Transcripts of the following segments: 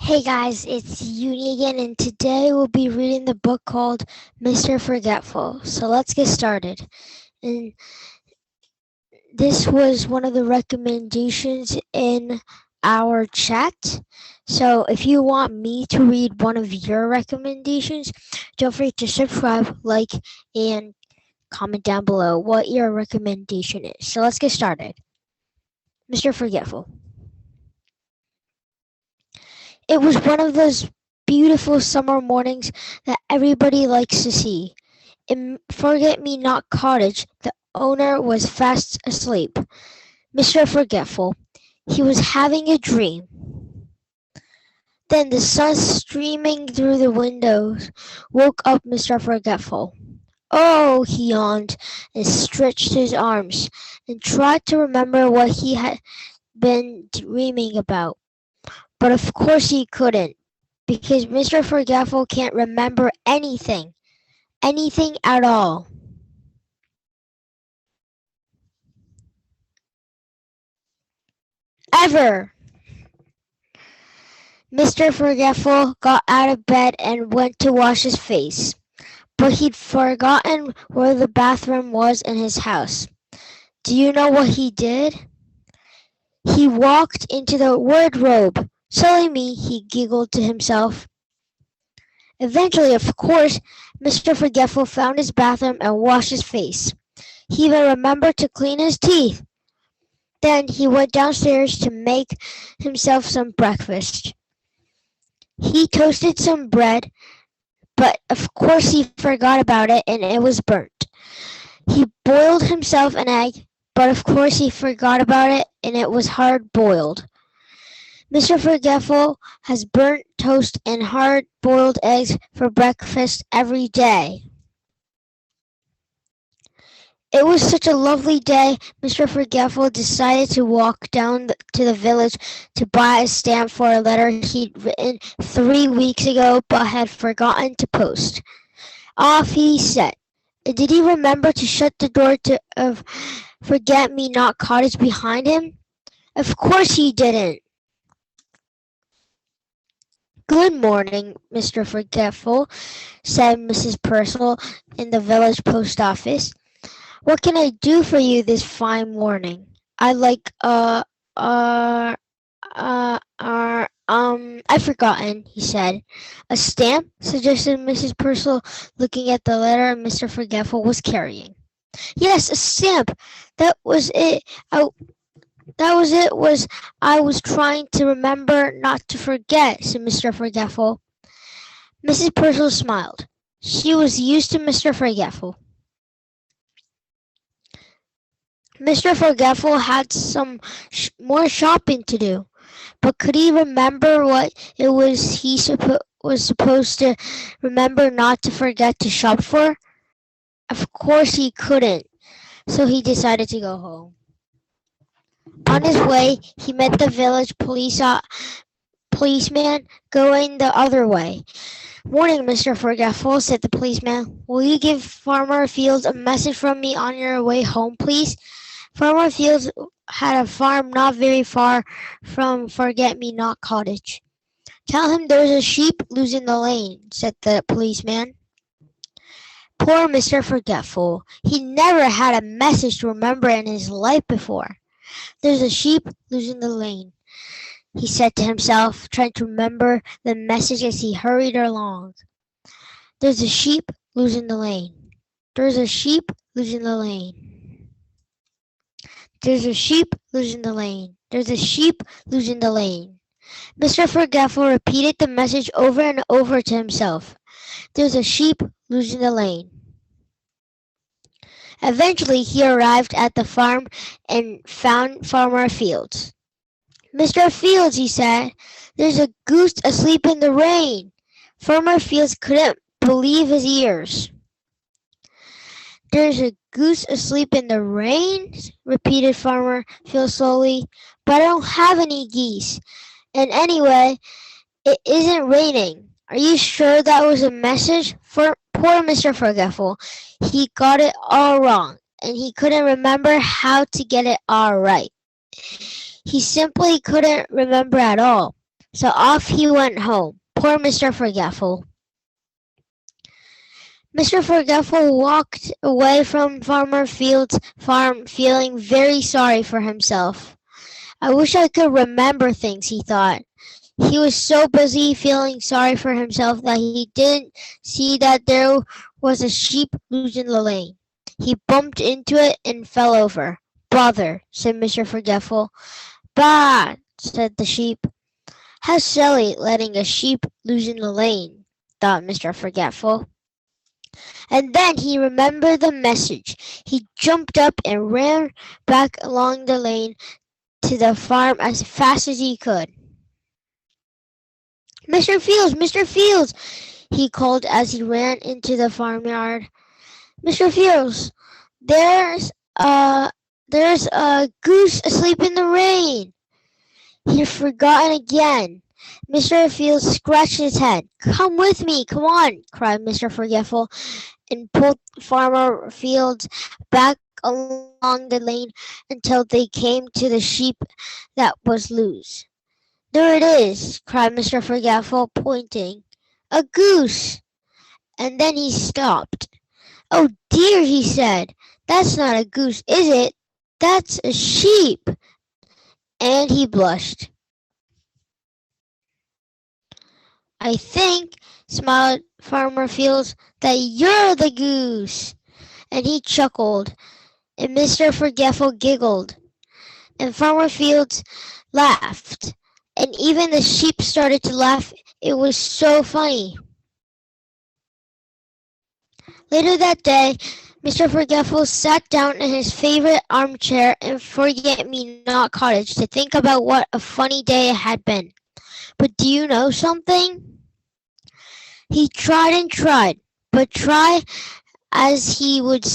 Hey guys, it's Yunny again, and today we'll be reading the book called Mr. Forgetful. So let's get started. And this was one of the recommendations in our chat. So if you want me to read one of your recommendations, don't forget to subscribe, like, and comment down below what your recommendation is. So let's get started. Mr. Forgetful. It was one of those beautiful summer mornings that everybody likes to see. In Forget-Me-Not Cottage, the owner was fast asleep. Mr. Forgetful. He was having a dream. Then the sun streaming through the windows woke up Mr. Forgetful. Oh, he yawned and stretched his arms and tried to remember what he had been dreaming about. But of course he couldn't, because Mr. Forgetful can't remember anything. Anything at all. Ever. Mr. Forgetful got out of bed and went to wash his face, but he'd forgotten where the bathroom was in his house. Do you know what he did? He walked into the wardrobe. Silly me, he giggled to himself. Eventually, of course, Mr. Forgetful found his bathroom and washed his face. He even remembered to clean his teeth. Then he went downstairs to make himself some breakfast. He toasted some bread, but of course he forgot about it and it was burnt. He boiled himself an egg, but of course he forgot about it and it was hard boiled. Mr. Forgetful has burnt toast and hard boiled eggs for breakfast every day. It was such a lovely day, Mr. Forgetful decided to walk down to the village to buy a stamp for a letter he'd written 3 weeks ago but had forgotten to post. Off he set. Did he remember to shut the door of Forget-Me-Not Cottage behind him? Of course he didn't. Good morning, Mr. Forgetful, said Mrs. Purcell in the village post office. What can I do for you this fine morning? I'd like, I've forgotten, he said. A stamp? Suggested Mrs. Purcell, looking at the letter Mr. Forgetful was carrying. Yes, a stamp. That was it. I was trying to remember not to forget, said Mr. Forgetful. Mrs. Purcell smiled. She was used to Mr. Forgetful. Mr. Forgetful had some more shopping to do, but could he remember what it was he was supposed to remember not to forget to shop for? Of course he couldn't, so he decided to go home. On his way, he met the village policeman going the other way. Morning, Mr. Forgetful, said the policeman. Will you give Farmer Fields a message from me on your way home, please? Farmer Fields had a farm not very far from Forget-Me-Not Cottage. Tell him there's a sheep loose in the lane, said the policeman. Poor Mr. Forgetful. He never had a message to remember in his life before. There's a sheep loose in the lane, he said to himself, trying to remember the message as he hurried along. There's a sheep loose in the lane. There's a sheep loose in the lane. There's a sheep loose in the lane. There's a sheep loose in the lane. Mr. Forgetful repeated the message over and over to himself. There's a sheep loose in the lane. Eventually, he arrived at the farm and found Farmer Fields. Mr. Fields, he said, there's a goose asleep in the rain. Farmer Fields couldn't believe his ears. There's a goose asleep in the rain, repeated Farmer Fields slowly, but I don't have any geese. And anyway, it isn't raining. Are you sure that was a message? For poor Mr. Forgetful. He got it all wrong, and he couldn't remember how to get it all right. He simply couldn't remember at all. So off he went home. Poor Mr. Forgetful. Mr. Forgetful walked away from Farmer Field's farm feeling very sorry for himself. I wish I could remember things, he thought. He was so busy feeling sorry for himself that he didn't see that there was a sheep loose in the lane. He bumped into it and fell over. Bother, said Mr. Forgetful. Bah, said the sheep. How silly, letting a sheep loose in the lane, thought Mr. Forgetful. And then he remembered the message. He jumped up and ran back along the lane to the farm as fast as he could. Mr. Fields, Mr. Fields, he called as he ran into the farmyard. Mr. Fields, there's a there's a goose asleep in the rain. He'd forgotten again. Mr. Fields scratched his head. Come with me, come on, cried Mr. Forgetful, and pulled Farmer Fields back along the lane until they came to the sheep that was loose. There it is, cried Mr. Forgetful, pointing. A goose! And then he stopped. Oh dear, he said. That's not a goose, is it? That's a sheep. And he blushed. I think, smiled Farmer Fields, that you're the goose. And he chuckled, and Mr. Forgetful giggled, and Farmer Fields laughed, and even the sheep started to laugh. It was so funny. Later that day, Mr. Forgetful sat down in his favorite armchair in Forget-Me-Not Cottage to think about what a funny day it had been. But do you know something? He tried and tried, but try as he would,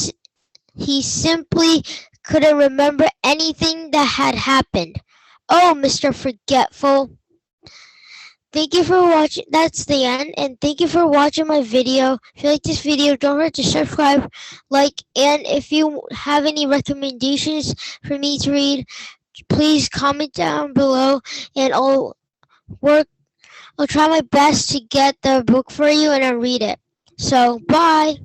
he simply couldn't remember anything that had happened. Oh, Mr. Forgetful. Thank you for watching. That's the end. And thank you for watching my video. If you like this video, don't forget to subscribe, like, and if you have any recommendations for me to read, please comment down below and work I'll try my best to get the book for you and I'll read it. So, bye.